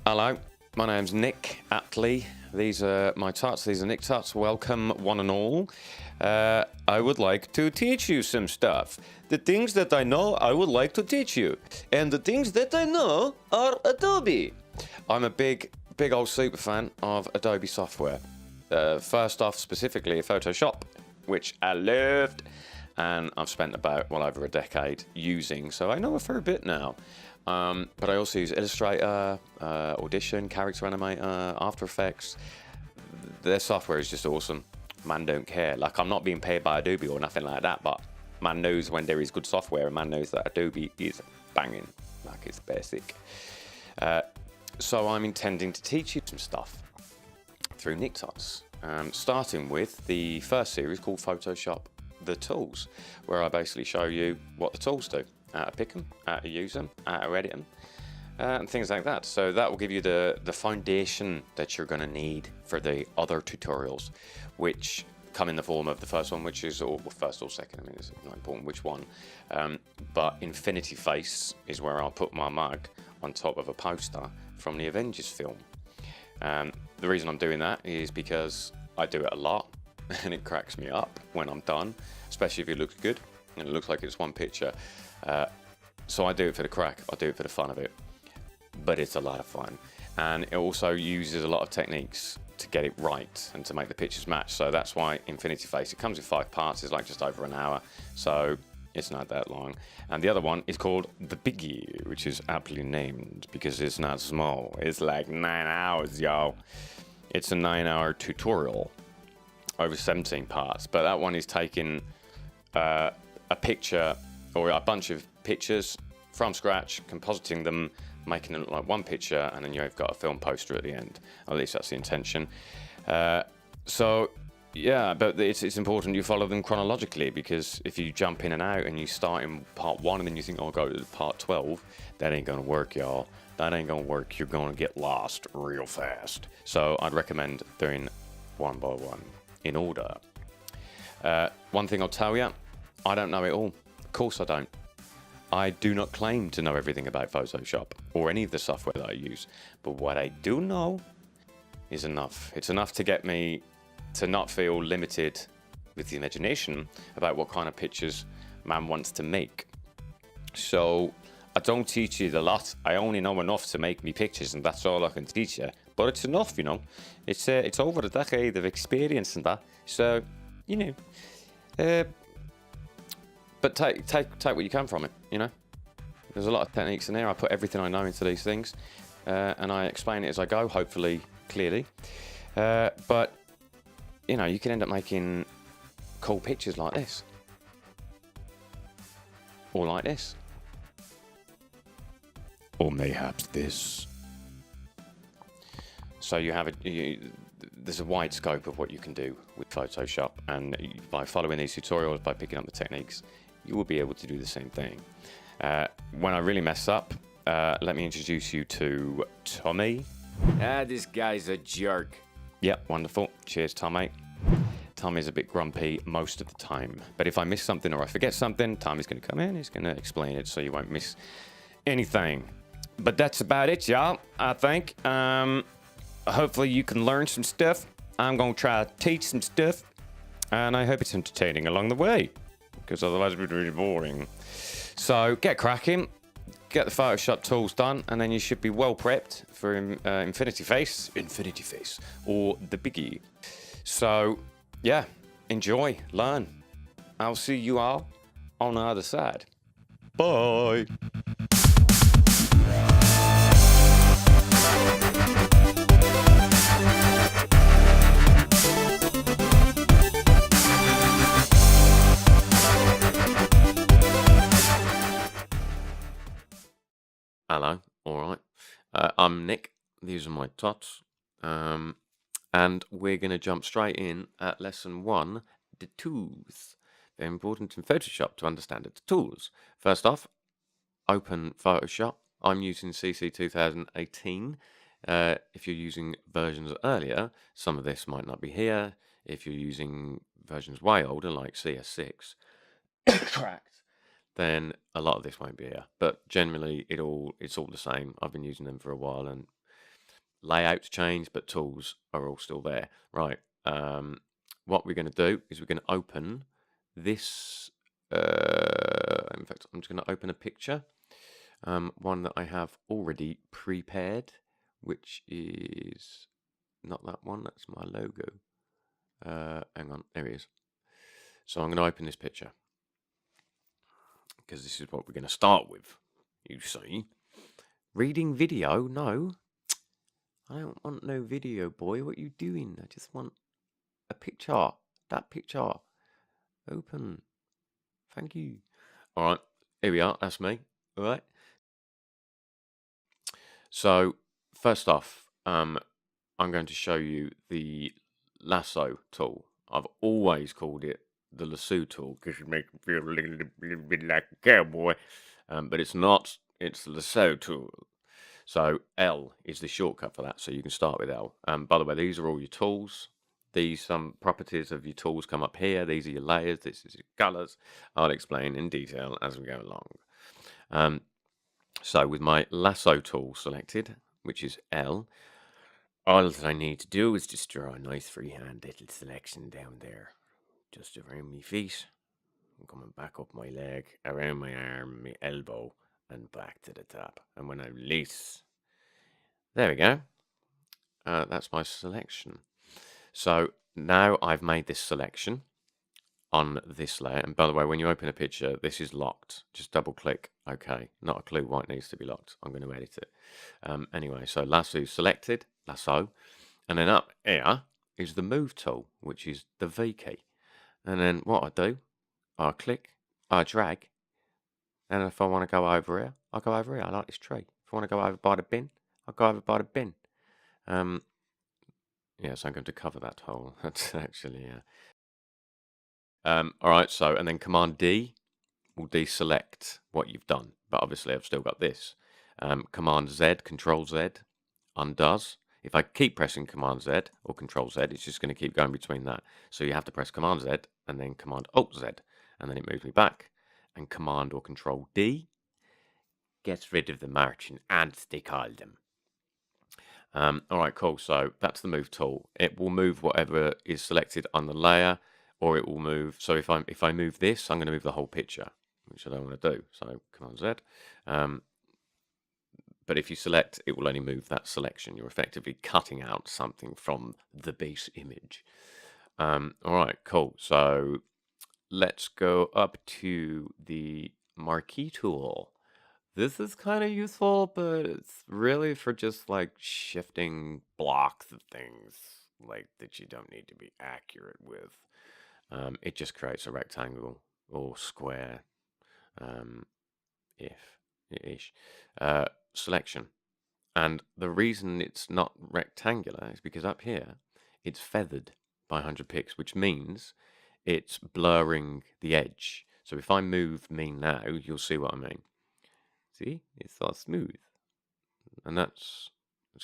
Hello, my name's Nick Atley. These are my tuts, these are NickTuts. Welcome, one and all. I would like to teach you some stuff. The things that I know, I would like to teach you. And the things that I know are Adobe. I'm a big old super fan of Adobe software. First off, specifically Photoshop, which I loved. And I've spent about, well, over a decade using, so I know a fair bit now. But I also use Illustrator, Audition, Character Animator, After Effects. Their software is just awesome. Man don't care. Like, I'm not being paid by Adobe or nothing like that, but man knows when there is good software and man knows that Adobe is banging. Like, it's basic. So I'm intending to teach you some stuff through NickTuts, starting with the first series called Photoshop The Tools, where I basically show you what the tools do. How to pick them, how to use them, how to edit them, and things like that. So that will give you the foundation that you're going to need for the other tutorials, which come in the form of the first one, which is, or first or second, I mean, it's not important which one, but Infinity Face is where I'll put my mug on top of a poster from the Avengers film. The reason I'm doing that is because I do it a lot, and it cracks me up when I'm done, especially if it looks good, and it looks like it's one picture. So I do it for the crack, I do it for the fun of it, but it's a lot of fun. And it also uses a lot of techniques to get it right and to make the pictures match. So that's why Infinity Face, it comes in 5 parts, it's like just over an hour, so it's not that long. And the other one is called The Biggie, which is aptly named because it's not small. It's like 9 hours, yo. It's a 9-hour tutorial over 17 parts, but that one is taking a picture or a bunch of pictures from scratch, compositing them, making them look like one picture, and then you've got a film poster at the end. At least that's the intention. So yeah, but it's important you follow them chronologically, because if you jump in and out and you start in part 1 and then you think, oh, I'll go to part 12, that ain't gonna work, y'all. That ain't gonna work. You're gonna get lost real fast. So I'd recommend doing one by one in order. One thing I'll tell you, I don't know it all. Of course I don't. I do not claim to know everything about Photoshop or any of the software that I use, but what I do know is enough. It's enough to get me to not feel limited with the imagination about what kind of pictures man wants to make. So I don't teach you a lot. I only know enough to make me pictures, and that's all I can teach you. But it's enough, you know. It's over a decade of experience and that. So, you know. But take what you can from it, you know. There's a lot of techniques in there. I put everything I know into these things, and I explain it as I go, hopefully clearly. But you know, you can end up making cool pictures like this, or like this, or mayhaps this. So you have there's a wide scope of what you can do with Photoshop, and by following these tutorials, by picking up the techniques, you will be able to do the same thing. When I really mess up, let me introduce you to Tommy. This guy's a jerk. Yep, wonderful. Cheers, Tommy. Tommy's a bit grumpy most of the time, but if I miss something or I forget something, Tommy's going to come in, he's going to explain it so you won't miss anything. But that's about it, y'all, I think. Hopefully you can learn some stuff. I'm going to try to teach some stuff, and I hope it's entertaining along the way, because otherwise it would be really boring. So get cracking, get the Photoshop tools done, and then you should be well prepped for Infinity Face, or The Biggie. So yeah, enjoy, learn. I'll see you all on the other side. Bye. Hello, alright. I'm Nick, these are my tots, and we're going to jump straight in at lesson 1, the tools. Very important in Photoshop to understand its tools. First off, open Photoshop. I'm using CC 2018. If you're using versions earlier, some of this might not be here. If you're using versions way older, like CS6, cracked, then a lot of this won't be here. But generally, it's all the same. I've been using them for a while, and layouts change, but tools are all still there. Right. What we're going to do is we're going to open this. In fact, I'm just going to open a picture, one that I have already prepared, which is not that one. That's my logo. Hang on, there it is. So I'm going to open this picture because this is what we're going to start with. You see, reading video? No, I don't want no video, boy. What are you doing? I just want a picture. That picture. Open. Thank you. All right, here we are. That's me. All right. So first off, I'm going to show you the lasso tool. I've always called it the lasso tool because it makes me feel a little bit like a cowboy, but it's not. It's the lasso tool. So L is the shortcut for that. So you can start with L. By the way, these are all your tools. These properties of your tools come up here. These are your layers. This is your colors. I'll explain in detail as we go along. So with my lasso tool selected, which is L, all that I need to do is just draw a nice freehand little selection down there, just around my feet, and coming back up my leg, around my arm, my elbow, and back to the top. And when I release, there we go. That's my selection. So now I've made this selection on this layer. And by the way, when you open a picture, this is locked. Just double click. Okay, not a clue why it needs to be locked. I'm going to edit it. Anyway, so lasso selected, lasso. And then up here is the move tool, which is the V key. And then what I do, I click, I drag. And if I want to go over here, I'll go over here. I like this tree. If I want to go over by the bin, I'll go over by the bin. Yes, I'm going to cover that hole. That's actually, all right, so, and then Command D will deselect what you've done. But obviously I've still got this. Command Z, Control Z, undoes. If I keep pressing Command Z or Control Z, it's just going to keep going between that. So you have to press Command Z and then Command Alt Z, and then it moves me back. And Command or Control D gets rid of the marching ants, they call them. All right, cool. So that's the move tool. It will move whatever is selected on the layer, or it will move. So if I move this, I'm going to move the whole picture, which I don't want to do. So Command Z. But if you select, it will only move that selection. You're effectively cutting out something from the base image. All right, cool. So let's go up to the marquee tool. This is kind of useful, but it's really for just like shifting blocks of things like that you don't need to be accurate with. It just creates a rectangle or square, ish, selection. And the reason it's not rectangular is because up here it's feathered by 100 pixels, which means it's blurring the edge. So if I move me now, you'll see what I mean. See, it's all smooth, and it's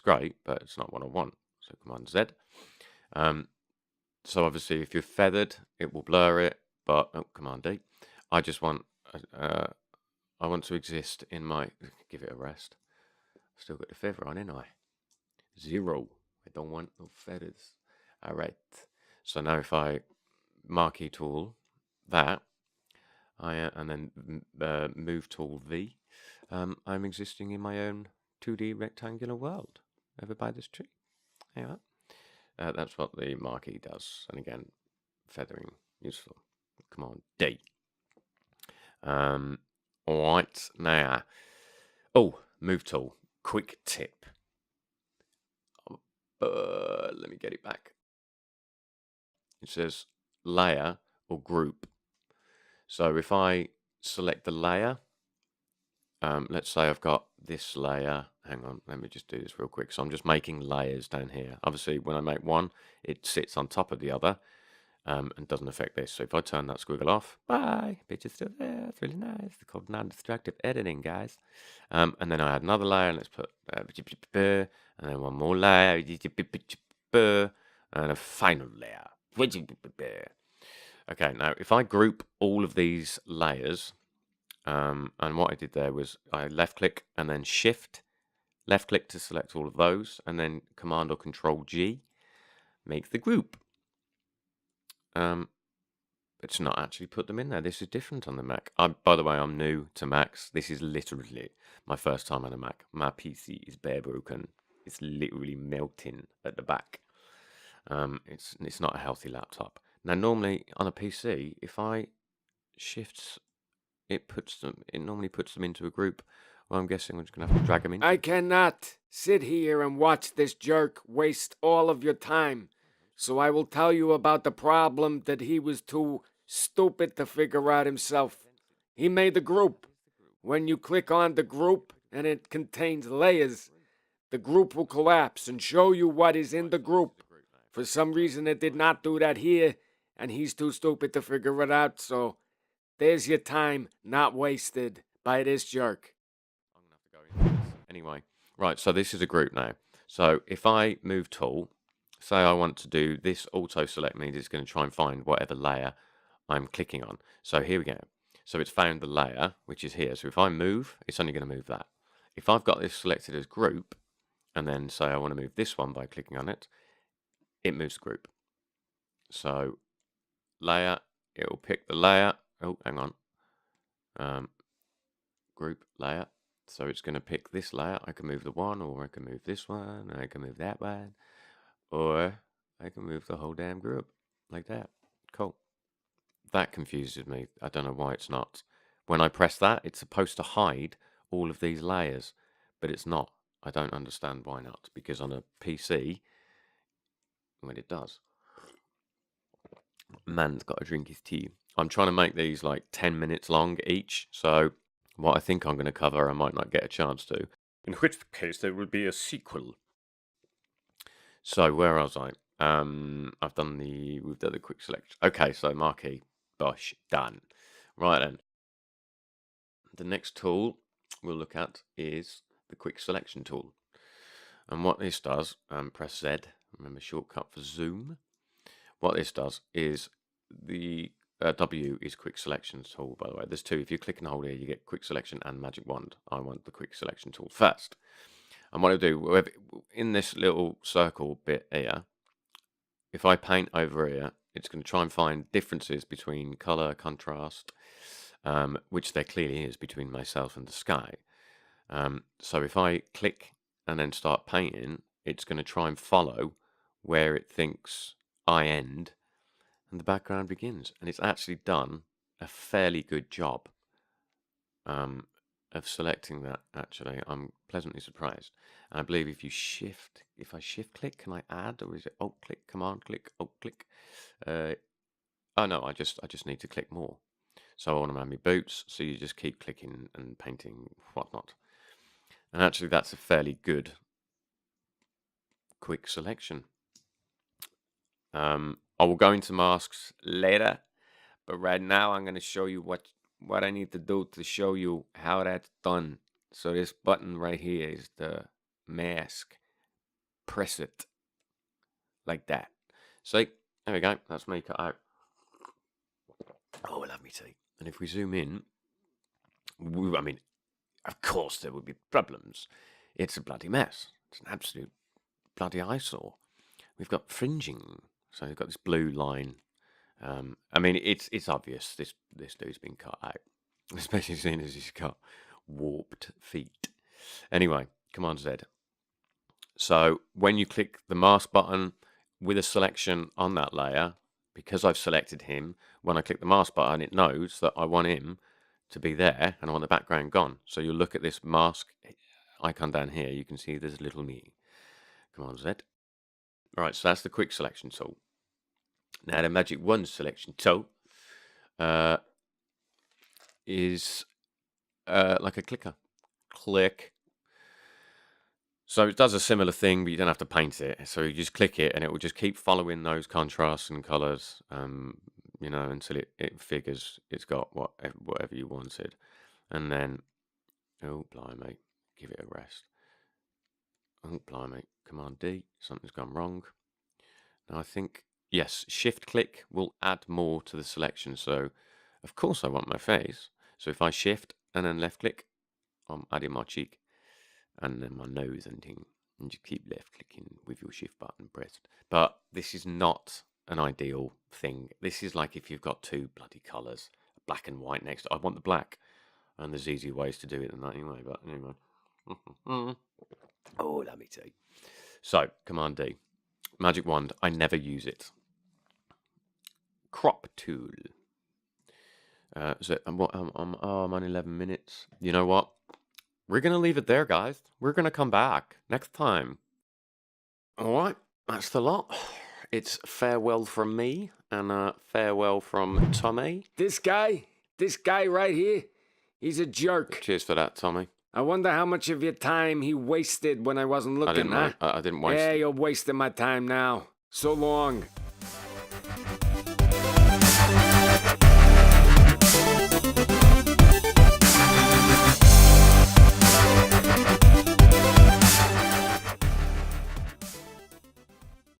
great, but it's not what I want. So Command Z. So obviously, if you're feathered, it will blur it. But Command D. I just want I want to exist in my. Give it a rest. Still got the feather on, ain't I? 0. I don't want no feathers. All right. So now if I marquee tool that, and then move tool V. I'm existing in my own 2D rectangular world over by this tree. Yeah, that's what the marquee does. And again, feathering, useful. Command D. All right, now. Oh, move tool. Quick tip. Let me get it back. It says layer or group. So if I select the layer, let's say I've got this layer. Hang on, let me just do this real quick. So I'm just making layers down here. Obviously, when I make one, it sits on top of the other and doesn't affect this. So if I turn that squiggle off, bye, picture's still there. It's really nice. It's called non-destructive editing, guys. And then I add another layer, and let's put, and then one more layer, and a final layer. Okay, now if I group all of these layers, and what I did there was I left click and then shift Left click to select all of those, and then Command or Control G, make the group. It's not actually put them in there. This is different on the Mac. By the way, I'm new to Macs. This is literally my first time on a Mac. My PC is bare broken. It's literally melting at the back. It's not a healthy laptop. Now, normally on a PC, if I shift, it normally puts them into a group. Well, I'm guessing I'm just gonna have to drag them in. I cannot sit here and watch this jerk waste all of your time. So I will tell you about the problem that he was too stupid to figure out himself. He made the group. When you click on the group and it contains layers, the group will collapse and show you what is in the group. For some reason it did not do that here, and he's too stupid to figure it out, so there's your time not wasted by this jerk. I'm gonna have to go into this. Anyway, right, so this is a group now. So if I move tool, say I want to do this auto select means it's going to try and find whatever layer I'm clicking on. So here we go. So it's found the layer, which is here. So if I move, it's only going to move that. If I've got this selected as group, and then say I want to move this one by clicking on it, it moves the group. So layer, it will pick the layer. Oh, hang on. Group layer. So it's going to pick this layer. I can move the one, or I can move this one, and I can move that one, or I can move the whole damn group like that. Cool. That confuses me. I don't know why it's not. When I press that, it's supposed to hide all of these layers, but it's not. I don't understand why not, because on a PC, well, it does. Man's got to drink his tea. I'm trying to make these like 10 minutes long each, so what I think I'm going to cover, I might not get a chance to. In which case, there will be a sequel. So where was I? We've done the quick selection. Okay, so marquee, bosh, done. Right then. The next tool we'll look at is the quick selection tool. And what this does, press Z, remember shortcut for zoom. What this does is the W is quick selection tool, by the way. There's two. If you click and hold here, you get quick selection and magic wand. I want the quick selection tool first. And what I do, in this little circle bit here, if I paint over here, it's going to try and find differences between color, contrast, which there clearly is between myself and the sky. So if I click and then start painting, it's going to try and follow where it thinks I end and the background begins. And it's actually done a fairly good job of selecting that, actually. I'm pleasantly surprised. And I believe if I shift click, can I add, or is it alt click, command click, alt click? Oh no, I just need to click more. So I want to add my boots, so you just keep clicking and painting whatnot. And actually that's a fairly good quick selection. I will go into masks later, but right now I'm going to show you what I need to do to show you how that's done. So this button right here is the mask. Press it like that. See, there we go. That's me cut out. Oh, I love me tea. And if we zoom in, I mean, of course there would be problems. It's a bloody mess. It's an absolute bloody eyesore. We've got fringing. So we've got this blue line. I mean, it's obvious this dude's been cut out, especially seeing as he's got warped feet. Anyway, Command Z. So when you click the mask button with a selection on that layer, because I've selected him, when I click the mask button, it knows that I want him to be there and I want the background gone. So you'll look at this mask icon down here. You can see there's a little me. Command Z. All right, so that's the quick selection tool. Now the magic wand selection tool is like a clicker. Click. So it does a similar thing, but you don't have to paint it. So you just click it and it will just keep following those contrasts and colors, you know, until it figures it's got whatever you wanted. And then, oh, blimey, give it a rest. Oh, blimey, Command D, something's gone wrong. Now I think, yes, shift click will add more to the selection. So of course I want my face. So if I shift and then left click, I'm adding my cheek. and then my nose and thing. And just keep left clicking with your shift button pressed. But this is not an ideal thing. This is like if you've got two bloody colours, black and white next. I want the black. And there's easier ways to do it than that anyway. But anyway. Oh, let me see. So, Command D. Magic Wand. I never use it. Crop tool. I'm on 11 minutes. You know what? We're going to leave it there, guys. We're going to come back next time. All right. That's the lot. It's farewell from me and farewell from Tommy. This guy right here, he's a jerk. Cheers for that, Tommy. I wonder how much of your time he wasted when I wasn't looking, I didn't waste Yeah, you're wasting my time now. So long.